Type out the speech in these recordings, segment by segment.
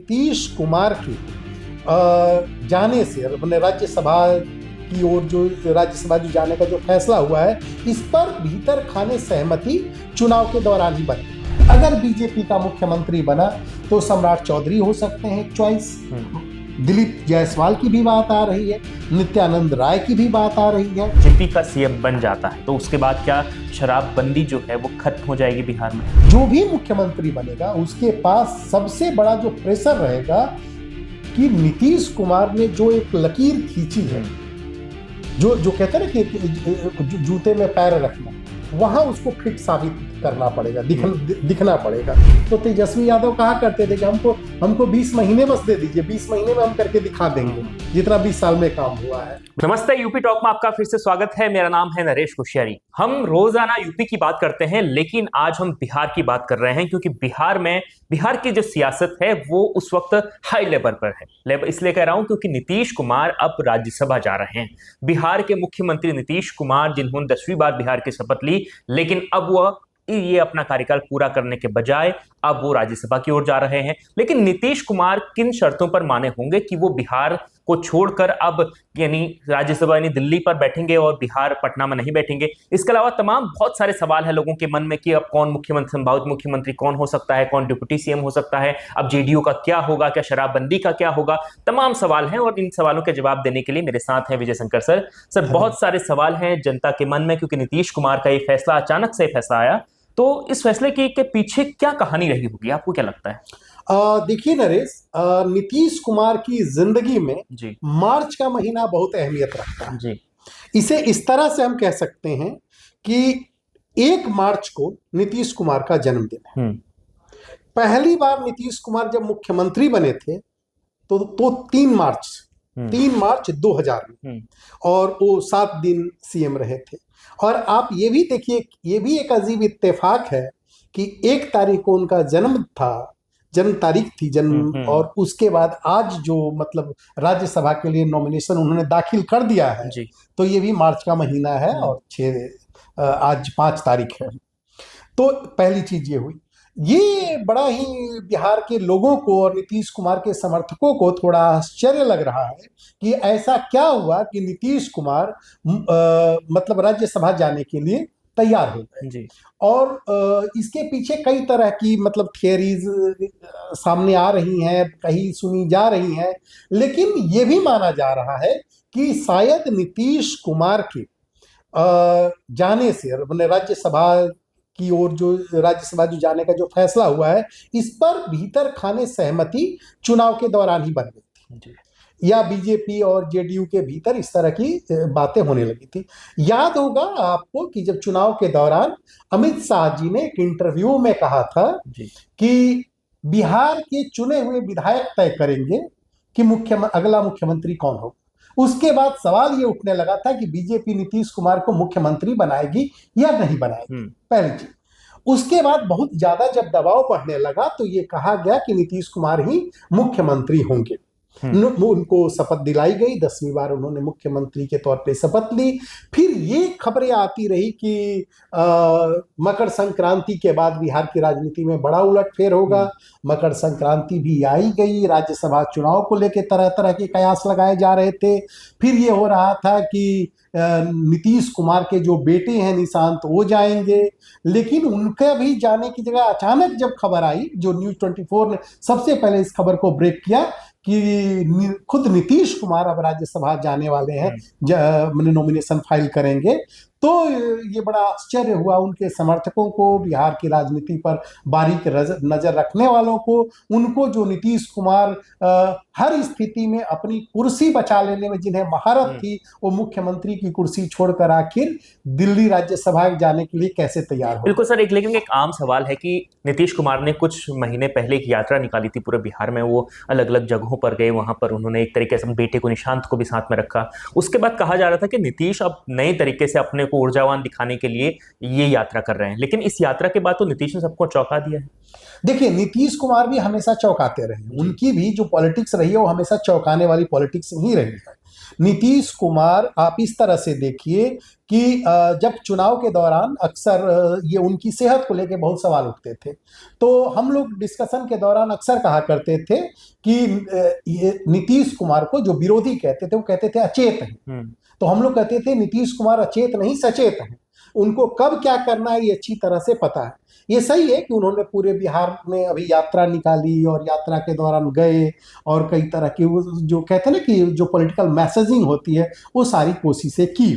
नीतीश कुमार के जाने से अपने राज्यसभा की ओर जो राज्यसभा जो जाने का जो फैसला हुआ है, इस पर भीतर खाने सहमति चुनाव के दौरान ही बनी। अगर बीजेपी का मुख्यमंत्री बना तो सम्राट चौधरी हो सकते हैं चॉइस, दिलीप जायसवाल की भी बात आ रही है, नित्यानंद राय की भी बात आ रही है। जेपी का सीएम बन जाता है तो उसके बाद क्या शराबबंदी जो है वो खत्म हो जाएगी बिहार में? जो भी मुख्यमंत्री बनेगा उसके पास सबसे बड़ा जो प्रेशर रहेगा कि नीतीश कुमार ने जो एक लकीर खींची है, जो कहते हैं ना कि जूते में पैर रखना, वहां उसको फिट साबित करना पड़ेगा, दिखना पड़ेगा। तो तेजस्वी यादव कहा करते थे कि हमको 20 महीने बस दे दीजिए, 20 महीने में हम करके दिखा देंगे जितना 20 साल में काम हुआ है। नमस्ते, यूपी टॉक में आपका फिर से स्वागत है। मेरा नाम है नरेश कोश्यारी। हम रोजाना यूपी की बात करते हैं, लेकिन आज हम बिहार की बात कर रहे हैं क्योंकि बिहार की जो सियासत है वो उस वक्त हाई लेवल पर है। इसलिए कह रहा हूं क्योंकि नीतीश कुमार अब राज्यसभा जा रहे हैं। बिहार के मुख्यमंत्री नीतीश कुमार, जिन्होंने 10वीं बार बिहार की शपथ ली, लेकिन अब वह ये अपना कार्यकाल पूरा करने के बजाय अब वो राज्यसभा की ओर जा रहे हैं। लेकिन नीतीश कुमार किन शर्तों पर माने होंगे कि वो बिहार को छोड़कर अब यानी राज्यसभा यानी दिल्ली पर बैठेंगे और बिहार पटना में नहीं बैठेंगे? इसके अलावा तमाम बहुत सारे सवाल है लोगों के मन में कि अब कौन मुख्यमंत्री, संभावित मुख्यमंत्री कौन हो सकता है, कौन डिप्टी सीएम हो सकता है, अब जेडीयू का क्या होगा, क्या शराबबंदी का क्या होगा? तमाम सवाल हैं और इन सवालों के जवाब देने के लिए मेरे साथ हैं विजय शंकर सर। सर, बहुत सारे सवाल हैं जनता के मन में क्योंकि नीतीश कुमार का ये फैसला अचानक से फैसला आया, तो इस फैसले के पीछे क्या कहानी रही होगी, आपको क्या लगता है? देखिए नरेश, नीतीश कुमार की जिंदगी में जी, मार्च का महीना बहुत अहमियत रखता है। जी, इसे इस तरह से हम कह सकते हैं कि 1 मार्च को नीतीश कुमार का जन्मदिन है। पहली बार नीतीश कुमार जब मुख्यमंत्री बने थे तो 3 मार्च 2000 में, और वो 7 दिन सीएम रहे थे। और आप ये भी देखिए, ये भी एक अजीब इत्तेफाक है कि 1 तारीख को उनका जन्म तारीख थी, और उसके बाद आज जो मतलब राज्यसभा के लिए नॉमिनेशन उन्होंने दाखिल कर दिया है, तो ये भी मार्च का महीना है और आज 5 तारीख है। तो पहली चीज ये हुई, ये बड़ा ही बिहार के लोगों को और नीतीश कुमार के समर्थकों को थोड़ा आश्चर्य लग रहा है कि ऐसा क्या हुआ कि नीतीश कुमार मतलब राज्यसभा जाने के लिए तैयार हो गए। और इसके पीछे कई तरह की मतलब थियरीज सामने आ रही हैं, कहीं सुनी जा रही हैं, लेकिन ये भी माना जा रहा है कि शायद नीतीश कुमार के जाने से अपने राज्यसभा की ओर जो राज्यसभा जो जाने का जो फैसला हुआ है, इस पर भीतर खाने सहमति चुनाव के दौरान ही बन गई थी, या बीजेपी और जेडीयू के भीतर इस तरह की बातें होने लगी थी। याद होगा आपको कि जब चुनाव के दौरान अमित शाह जी ने एक इंटरव्यू में कहा था कि बिहार के चुने हुए विधायक तय करेंगे कि अगला मुख्यमंत्री कौन होगा। उसके बाद सवाल ये उठने लगा था कि बीजेपी नीतीश कुमार को मुख्यमंत्री बनाएगी या नहीं बनाएगी, पहली चीज। उसके बाद बहुत ज्यादा जब दबाव बढ़ने लगा तो ये कहा गया कि नीतीश कुमार ही मुख्यमंत्री होंगे। उनको शपथ दिलाई गई, 10वीं बार उन्होंने मुख्यमंत्री के तौर पे शपथ ली। फिर ये खबरें आती रही कि मकर संक्रांति के बाद बिहार की राजनीति में बड़ा उलटफेर होगा। मकर संक्रांति भी आई गई, राज्यसभा चुनाव को लेकर तरह तरह के कयास लगाए जा रहे थे। फिर ये हो रहा था कि नीतीश कुमार के जो बेटे हैं निशांत, वो जाएंगे, लेकिन उनका भी जाने की जगह अचानक जब खबर आई, जो न्यूज 24 ने सबसे पहले इस खबर को ब्रेक किया कि खुद नीतीश कुमार अब राज्यसभा जाने वाले हैं, नॉमिनेशन फाइल करेंगे, तो ये बड़ा आश्चर्य हुआ उनके समर्थकों को, बिहार की राजनीति पर बारीक नजर रखने वालों को, उनको जो नीतीश कुमार हर स्थिति में अपनी कुर्सी बचा लेने में जिन्हें महारत थी, वो मुख्यमंत्री की कुर्सी छोड़कर आखिर दिल्ली राज्यसभा जाने के लिए कैसे तैयार हो। बिल्कुल सर, लेकिन एक आम सवाल है कि नीतीश कुमार ने कुछ महीने पहले एक यात्रा निकाली थी पूरे बिहार में, वो अलग अलग जगहों पर गए, वहां पर उन्होंने एक तरीके से बेटे को, निशांत को भी साथ में रखा। उसके बाद कहा जा रहा था कि नीतीश अब नए तरीके से अपने को ऊर्जावान दिखाने के लिए ये यात्रा कर रहे हैं, लेकिन इस यात्रा के बाद तो नीतीश ने सबको चौंका दिया है। देखिए, नीतीश कुमार भी हमेशा चौंकाते रहे, उनकी भी जो पॉलिटिक्स रही है वो हमेशा चौंकाने वाली पॉलिटिक्स ही रही है। नीतीश कुमार आप इस तरह से देखिए कि जब चुनाव के दौरान अक्सर ये उनकी सेहत को लेकर बहुत सवाल उठते थे, तो हम लोग डिस्कशन के दौरान अक्सर कहा करते थे कि ये नीतीश कुमार को जो विरोधी कहते थे वो कहते थे अचेत हैं। तो हम लोग कहते थे नीतीश कुमार अचेत नहीं सचेत हैं, उनको कब क्या करना है ये अच्छी तरह से पता है। ये सही है कि उन्होंने पूरे बिहार में अभी यात्रा निकाली और यात्रा के दौरान गए और कई तरह की वो जो कहते हैं ना कि जो पॉलिटिकल मैसेजिंग होती है वो सारी कोशिशें की,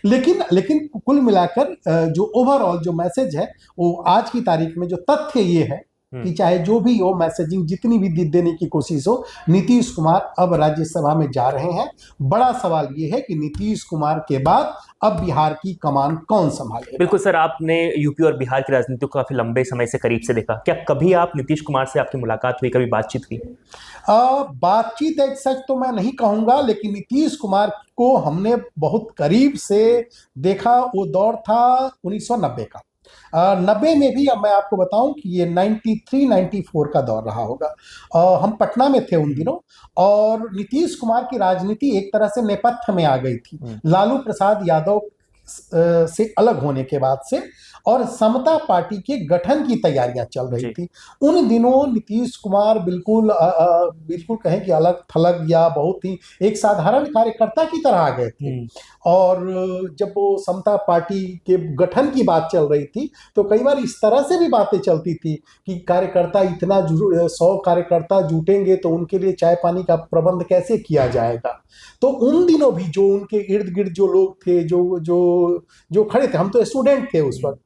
लेकिन कुल मिलाकर जो ओवरऑल जो मैसेज है वो आज की तारीख में जो तथ्य ये है कि चाहे जो भी हो मैसेजिंग जितनी भी देने की कोशिश हो, नीतीश कुमार अब राज्यसभा में जा रहे हैं। बड़ा सवाल ये है कि नीतीश कुमार के बाद अब बिहार की कमान कौन संभालेगा। बिल्कुल सर, आपने यूपी और बिहार की राजनीति को काफी लंबे समय से करीब से देखा, क्या कभी आप नीतीश कुमार से आपकी मुलाकात हुई, कभी बातचीत हुई? बातचीत एक सच तो मैं नहीं कहूंगा, लेकिन नीतीश कुमार को हमने बहुत करीब से देखा। वो दौर था 1990 का। 90 में भी अब मैं आपको बताऊं कि ये 93-94 का दौर रहा होगा। हम पटना में थे उन दिनों और नीतीश कुमार की राजनीति एक तरह से नेपथ्य में आ गई थी लालू प्रसाद यादव से अलग होने के बाद से, और समता पार्टी के गठन की तैयारियां चल रही थी। उन दिनों नीतीश कुमार बिल्कुल कहें कि अलग थलग या बहुत ही एक साधारण कार्यकर्ता की तरह आ गए थे। और जब वो समता पार्टी के गठन की बात चल रही थी तो कई बार इस तरह से भी बातें चलती थी कि कार्यकर्ता इतना 100 कार्यकर्ता जुटेंगे तो उनके लिए चाय पानी का प्रबंध कैसे किया जाएगा। तो उन दिनों भी जो उनके इर्द गिर्द जो लोग थे जो खड़े थे, हम तो स्टूडेंट थे उस वक्त,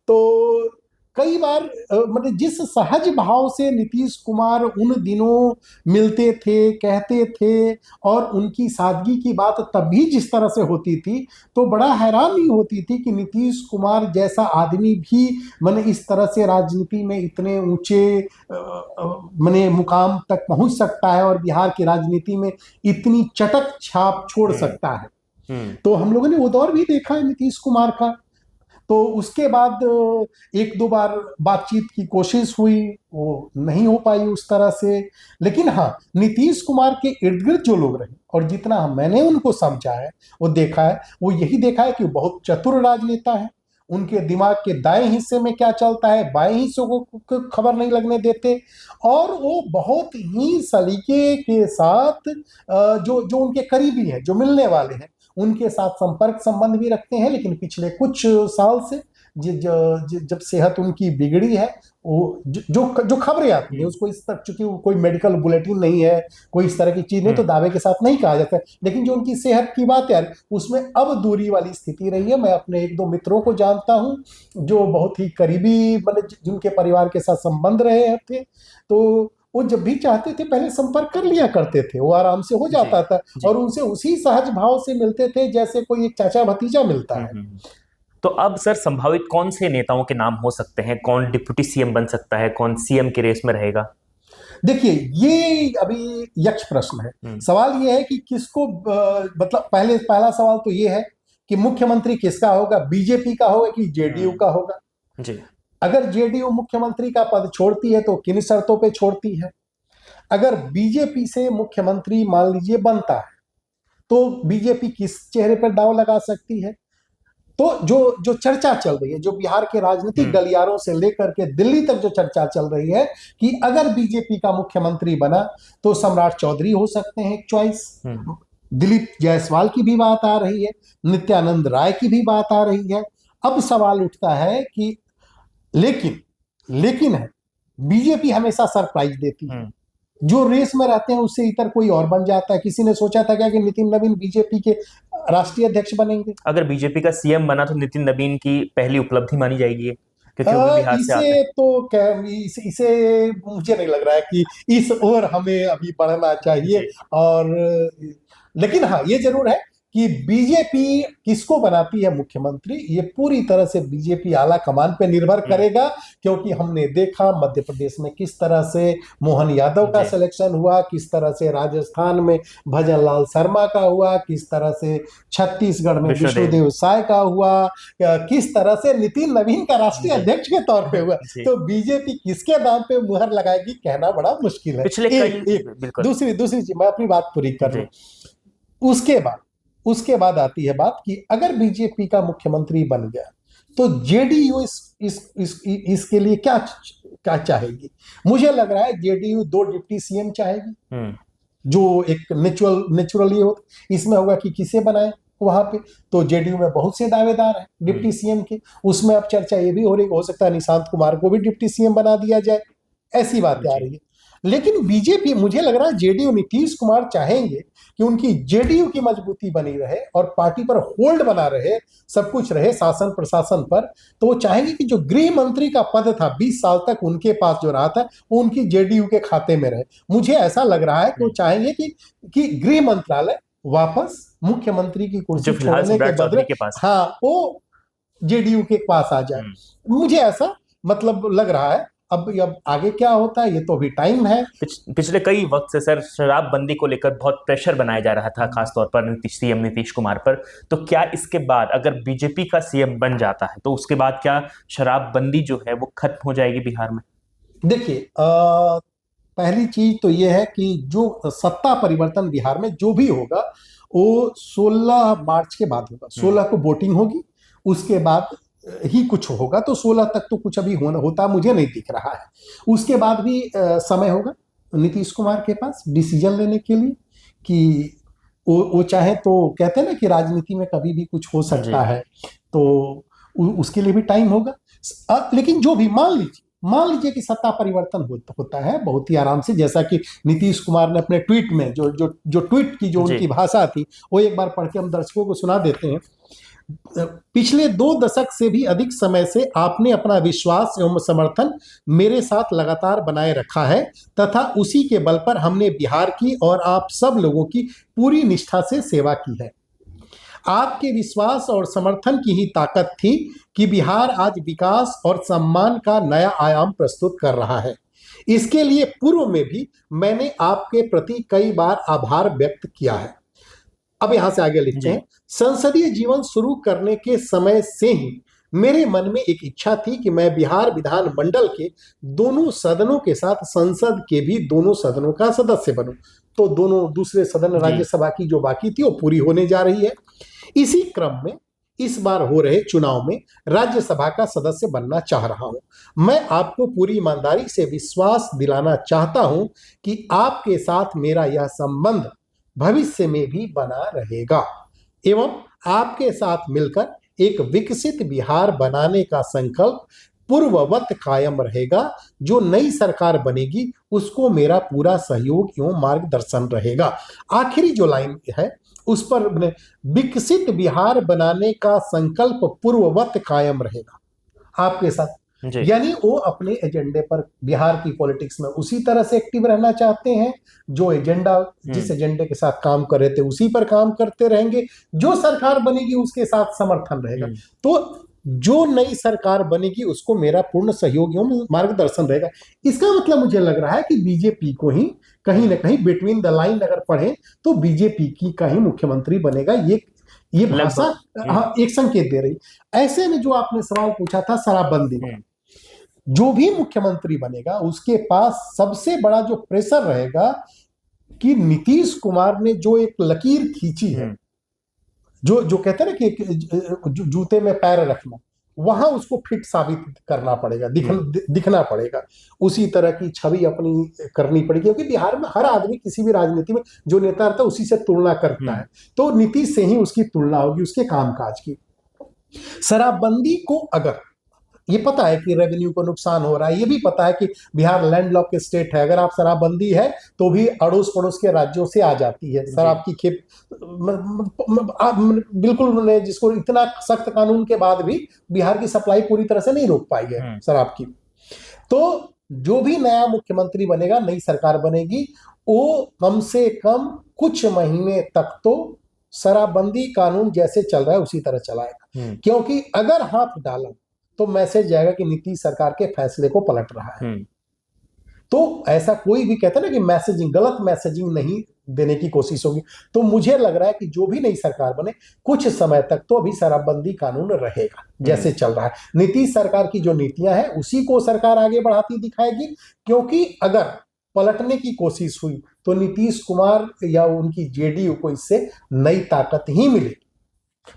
तो कई बार मतलब जिस सहज भाव से नीतीश कुमार उन दिनों मिलते थे, कहते थे और उनकी सादगी की बात तब भी जिस तरह से होती थी, तो बड़ा हैरानी होती थी कि नीतीश कुमार जैसा आदमी भी मैंने इस तरह से राजनीति में इतने ऊंचे मैंने मुकाम तक पहुंच सकता है और बिहार की राजनीति में इतनी चटक छाप छोड़ सकता है। तो हम लोगों ने वो दौर भी देखा है नीतीश कुमार का। तो उसके बाद एक दो बार बातचीत की कोशिश हुई, वो नहीं हो पाई उस तरह से। लेकिन हाँ, नीतीश कुमार के इर्द गिर्द जो लोग रहे और जितना मैंने उनको समझा है वो देखा है, वो यही देखा है कि वो बहुत चतुर राजनेता है। उनके दिमाग के दाएं हिस्से में क्या चलता है बाएं हिस्सों को खबर नहीं लगने देते, और वो बहुत ही सलीके के साथ जो उनके करीबी हैं, जो मिलने वाले हैं, उनके साथ संपर्क संबंध भी रखते हैं। लेकिन पिछले कुछ साल से जब सेहत उनकी बिगड़ी है, वो जो खबरें आती है उसको इस तक, चूंकि कोई मेडिकल बुलेटिन नहीं है, कोई इस तरह की चीज नहीं, तो दावे के साथ नहीं कहा जाता है। लेकिन जो उनकी सेहत की बात है उसमें अब दूरी वाली स्थिति रही है। मैं अपने एक दो मित्रों को जानता हूं जो बहुत ही करीबी मतलब जिनके परिवार के साथ संबंध रहे थे, तो वो जब भी चाहते थे पहले संपर्क कर लिया करते थे, वो आराम से हो जाता था और उनसे उसी सहज भाव से मिलते थे जैसे कोई एक चाचा भतीजा मिलता है। तो अब सर संभावित कौन से नेताओं के नाम हो सकते हैं? कौन डिप्टी सीएम बन सकता है, कौन सीएम के रेस में रहेगा? देखिए, ये अभी यक्ष प्रश्न है। सवाल ये है कि किसको मतलब पहला सवाल तो ये है कि मुख्यमंत्री किसका होगा, बीजेपी का होगा कि जेडीयू का होगा जी। अगर जेडीयू मुख्यमंत्री का पद छोड़ती है तो किन शर्तों पे छोड़ती है। अगर बीजेपी से मुख्यमंत्री मान लीजिए बनता है तो बीजेपी किस चेहरे पर दांव लगा सकती है। तो जो चर्चा चल रही है, जो बिहार के राजनीतिक गलियारों से लेकर के दिल्ली तक जो चर्चा चल रही है कि अगर बीजेपी का मुख्यमंत्री बना तो सम्राट चौधरी हो सकते हैं एक चॉइस। दिलीप जायसवाल की भी बात आ रही है, नित्यानंद राय की भी बात आ रही है। अब सवाल उठता है कि लेकिन है बीजेपी हमेशा सरप्राइज देती है, जो रेस में रहते हैं उससे इतर कोई और बन जाता है। किसी ने सोचा था क्या कि नितिन नवीन बीजेपी के राष्ट्रीय अध्यक्ष बनेंगे? अगर बीजेपी का सीएम बना तो नितिन नवीन की पहली उपलब्धि मानी जाएगी, क्योंकि वो बिहार से आते हैं। तो इसे मुझे नहीं लग रहा है कि इस ओर हमें अभी बढ़ना चाहिए। और लेकिन हाँ, ये जरूर है कि बीजेपी किसको बनाती है मुख्यमंत्री, ये पूरी तरह से बीजेपी आला कमान पे निर्भर करेगा। क्योंकि हमने देखा मध्य प्रदेश में किस तरह से मोहन यादव का सिलेक्शन हुआ, किस तरह से राजस्थान में भजन लाल शर्मा का हुआ, किस तरह से छत्तीसगढ़ में विष्णुदेव साय का हुआ, किस तरह से नितिन नवीन का राष्ट्रीय अध्यक्ष के तौर पे हुआ। तो बीजेपी किसके दाम पे मुहर लगाएगी कहना बड़ा मुश्किल है। दूसरी चीज, मैं अपनी बात पूरी कर लूं। उसके बाद आती है बात कि अगर बीजेपी का मुख्यमंत्री बन गया तो जेडीयू इसके लिए क्या क्या चाहेगी। मुझे लग रहा है जेडीयू 2 डिप्टी सीएम चाहेगी, जो एक नेचुरली हो। इसमें होगा कि किसे बनाए वहां पे, तो जेडीयू में बहुत से दावेदार हैं डिप्टी सीएम के। उसमें अब चर्चा ये भी हो रही, हो सकता है निशांत कुमार को भी डिप्टी सीएम बना दिया जाए, ऐसी बातें आ रही है। लेकिन बीजेपी, मुझे लग रहा है जेडीयू, नीतीश कुमार चाहेंगे कि उनकी जेडीयू की मजबूती बनी रहे और पार्टी पर होल्ड बना रहे, सब कुछ रहे शासन प्रशासन पर। तो वो चाहेंगे कि जो गृह मंत्री का पद था 20 साल तक उनके पास जो रहा था, वो उनकी जेडीयू के खाते में रहे। मुझे ऐसा लग रहा है कि वो चाहेंगे कि गृह मंत्रालय वापस मुख्यमंत्री की कुर्सी छोड़ने के बदले हाँ वो जेडीयू के पास आ जाए। मुझे ऐसा मतलब लग रहा है। अब आगे क्या होता है ये तो अभी टाइम है। पिछले कई वक्त से सर शराबबंदी को लेकर बहुत प्रेशर बनाया जा रहा था, खासतौर पर सीएम नीतीश कुमार पर। तो क्या इसके बाद अगर बीजेपी का सीएम बन जाता है तो उसके बाद क्या शराबबंदी जो है वो खत्म हो जाएगी बिहार में? देखिए, पहली चीज तो ये है कि जो सत्ता परिवर्तन बिहार में जो भी होगा वो 16 मार्च के बाद होगा। 16 को वोटिंग होगी, उसके बाद ही कुछ होगा। तो 16 तक तो कुछ अभी होता मुझे नहीं दिख रहा है। उसके बाद भी समय होगा नीतीश कुमार के पास डिसीजन लेने के लिए कि वो चाहे तो, कहते हैं ना कि राजनीति में कभी भी कुछ हो सकता है, तो उसके लिए भी टाइम होगा। लेकिन जो भी मान लीजिए कि सत्ता परिवर्तन होता है बहुत ही आराम से, जैसा कि नीतीश कुमार ने अपने ट्वीट में जो ट्वीट की जो उनकी भाषा थी वो एक बार पढ़ के हम दर्शकों को सुना देते हैं। पिछले 2 दशक से भी अधिक समय से आपने अपना विश्वास एवं समर्थन मेरे साथ लगातार बनाए रखा है तथा उसी के बल पर हमने बिहार की और आप सब लोगों की पूरी निष्ठा से सेवा की है। आपके विश्वास और समर्थन की ही ताकत थी कि बिहार आज विकास और सम्मान का नया आयाम प्रस्तुत कर रहा है। इसके लिए पूर्व में भी मैंने आपके प्रति कई बार आभार व्यक्त किया है। अब यहां से आगे लिखते हैं, संसदीय जीवन शुरू करने के समय से ही मेरे मन में एक इच्छा थी कि मैं बिहार विधानमंडल के दोनों सदनों के साथ संसद के भी दोनों सदनों का सदस्य बनूं। तो दोनों दूसरे सदन राज्यसभा की जो बाकी थी वो पूरी होने जा रही है। इसी क्रम में इस बार हो रहे चुनाव में राज्यसभा का सदस्य बनना चाह रहा हूं। मैं आपको पूरी ईमानदारी से विश्वास दिलाना चाहता हूं कि आपके साथ मेरा यह संबंध भविष्य में भी बना रहेगा एवं आपके साथ मिलकर एक विकसित बिहार बनाने का संकल्प पूर्ववत कायम रहेगा। जो नई सरकार बनेगी उसको मेरा पूरा सहयोग एवं मार्गदर्शन रहेगा। आखिरी जो लाइन है उस पर विकसित बिहार बनाने का संकल्प पूर्ववत कायम रहेगा आपके साथ, यानी वो अपने एजेंडे पर बिहार की पॉलिटिक्स में उसी तरह से एक्टिव रहना चाहते हैं। जो एजेंडा, जिस एजेंडे के साथ काम कर रहे थे उसी पर काम करते रहेंगे। जो सरकार बनेगी उसके साथ समर्थन रहेगा। तो जो नई सरकार बनेगी उसको मेरा पूर्ण सहयोग एवं मार्गदर्शन रहेगा। इसका मतलब मुझे लग रहा है कि बीजेपी को ही कहीं ना कहीं बिटवीन द लाइन अगर पढ़े तो बीजेपी की का ही मुख्यमंत्री बनेगा। ये भाषा एक संकेत दे रही। ऐसे में जो आपने सवाल पूछा था शराबबंदी, जो भी मुख्यमंत्री बनेगा उसके पास सबसे बड़ा जो प्रेशर रहेगा कि नीतीश कुमार ने जो एक लकीर खींची है, जो कहते हैं ना कि जूते में पैर रखना, वहां उसको फिट साबित करना पड़ेगा, दिखना पड़ेगा। उसी तरह की छवि अपनी करनी पड़ेगी, क्योंकि बिहार में हर आदमी किसी भी राजनीति में जो नेता रहता है उसी से तुलना करता है। तो नीतीश से ही उसकी तुलना होगी, उसके कामकाज की। शराबबंदी को अगर ये पता है कि रेवेन्यू को नुकसान हो रहा है, ये भी पता है कि बिहार लैंडलॉक स्टेट है, अगर आप शराबबंदी है तो भी अड़ोस पड़ोस के राज्यों से आ जाती है शराब की खेप। बिल्कुल, जिसको इतना सख्त कानून के बाद भी बिहार की सप्लाई पूरी तरह से नहीं रोक पाई है शराब की। तो जो भी नया मुख्यमंत्री बनेगा, नई सरकार बनेगी, वो कम से कम कुछ महीने तक तो शराबबंदी कानून जैसे चल रहा है उसी तरह चलाएगा। क्योंकि अगर हाथ डाला तो मैसेज जाएगा कि नीतीश सरकार के फैसले को पलट रहा है। तो ऐसा कोई भी कहता है ना कि मैसेजिंग, गलत मैसेजिंग नहीं देने की कोशिश होगी। तो मुझे लग रहा है कि जो भी नई सरकार बने कुछ समय तक तो अभी शराबबंदी कानून रहेगा जैसे चल रहा है। नीतीश सरकार की जो नीतियां हैं उसी को सरकार आगे बढ़ाती दिखाएगी। क्योंकि अगर पलटने की कोशिश हुई तो नीतीश कुमार या उनकी जेडीयू को इससे नई ताकत ही मिली।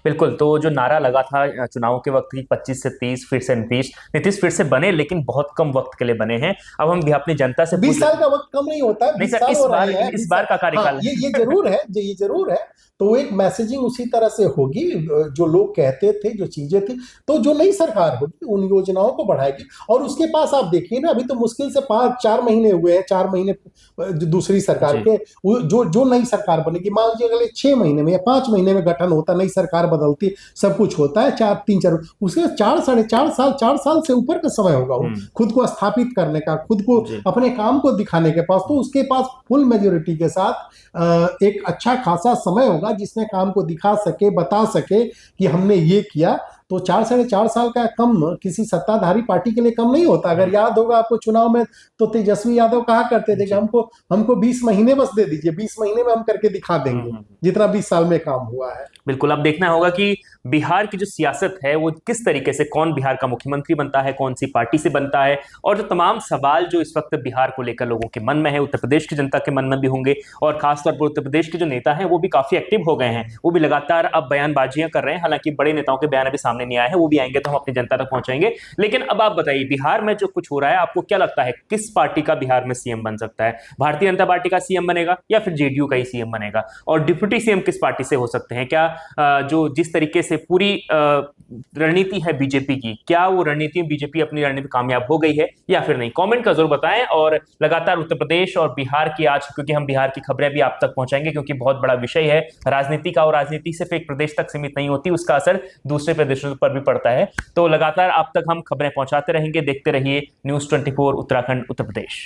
बिल्कुल। तो जो नारा लगा था चुनाव के वक्त की 25 से 30 फिर से नीतीश फिर से बने, लेकिन बहुत कम वक्त के लिए बने हैं। अब हम भी अपनी जनता से 20 साल का वक्त कम नहीं होता है, नहीं 20 सर, साल इस हो बार रहे हैं, इस बार का कार्यकाल हाँ, ये जरूर है, ये जरूर है। तो एक मैसेजिंग उसी तरह से होगी, जो लोग कहते थे, जो चीजें थी, तो जो नई सरकार होगी उन योजनाओं को बढ़ाएगी। और उसके पास आप देखिए ना, अभी तो मुश्किल से 4 महीने हुए हैं, 4 महीने जो दूसरी सरकार के, जो नई सरकार बनेगी, मान लीजिए अगले 6 महीने में या 5 महीने में गठन होता, नई सरकार बदलती, सब कुछ होता है 3-4 उसके 4-4.5 साल से ऊपर का समय होगा खुद को स्थापित करने का, खुद को अपने काम को दिखाने के पास। तो उसके पास फुल मेजोरिटी के साथ एक अच्छा खासा समय होगा जिसमें काम को दिखा सके, बता सके कि हमने ये किया। तो 4-4.5 साल का कम किसी सत्ताधारी पार्टी के लिए कम नहीं होता। अगर याद होगा आपको चुनाव में, तो तेजस्वी यादव कहा करते थे कि हमको 20 महीने बस दे दीजिए, 20 महीने में हम करके दिखा देंगे जितना 20 साल में काम हुआ है। बिल्कुल। अब देखना होगा कि बिहार की जो सियासत है वो किस तरीके से, कौन बिहार का मुख्यमंत्री बनता है, कौन सी पार्टी से बनता है, और जो तमाम सवाल जो इस वक्त बिहार को लेकर लोगों के मन में है, उत्तर प्रदेश की जनता के मन में भी होंगे। और खासतौर पर उत्तर प्रदेश के जो नेता हैं वो भी काफी एक्टिव हो गए हैं, वो भी लगातार अब बयानबाजियां कर रहे हैं। हालांकि बड़े नेताओं के बयान अभी सामने नहीं आए हैं, वो भी आएंगे तो हम अपनी जनता तक पहुंचाएंगे। लेकिन अब आप बताइए, बिहार में जो कुछ हो रहा है, आपको क्या लगता है किस पार्टी का बिहार में सीएम बन सकता है? भारतीय जनता पार्टी का सीएम बनेगा या फिर जेडीयू का ही सीएम बनेगा? और डिप्यूटी सीएम किस पार्टी से हो सकते हैं? क्या जो जिस तरीके से पूरी रणनीति है बीजेपी की, क्या वो रणनीति में बीजेपी अपनी रणनीति कामयाब हो गई है या फिर नहीं? कमेंट का जरूर बताएं। और लगातार उत्तर प्रदेश और बिहार की, आज क्योंकि हम बिहार की खबरें भी आप तक पहुंचाएंगे, क्योंकि बहुत बड़ा विषय है राजनीति का, और राजनीति सिर्फ एक प्रदेश तक सीमित नहीं होती, उसका असर दूसरे प्रदेशों पर भी पड़ता है। तो लगातार आप तक हम खबरें पहुंचाते रहेंगे। देखते रहिए News 24 उत्तराखंड उत्तर प्रदेश।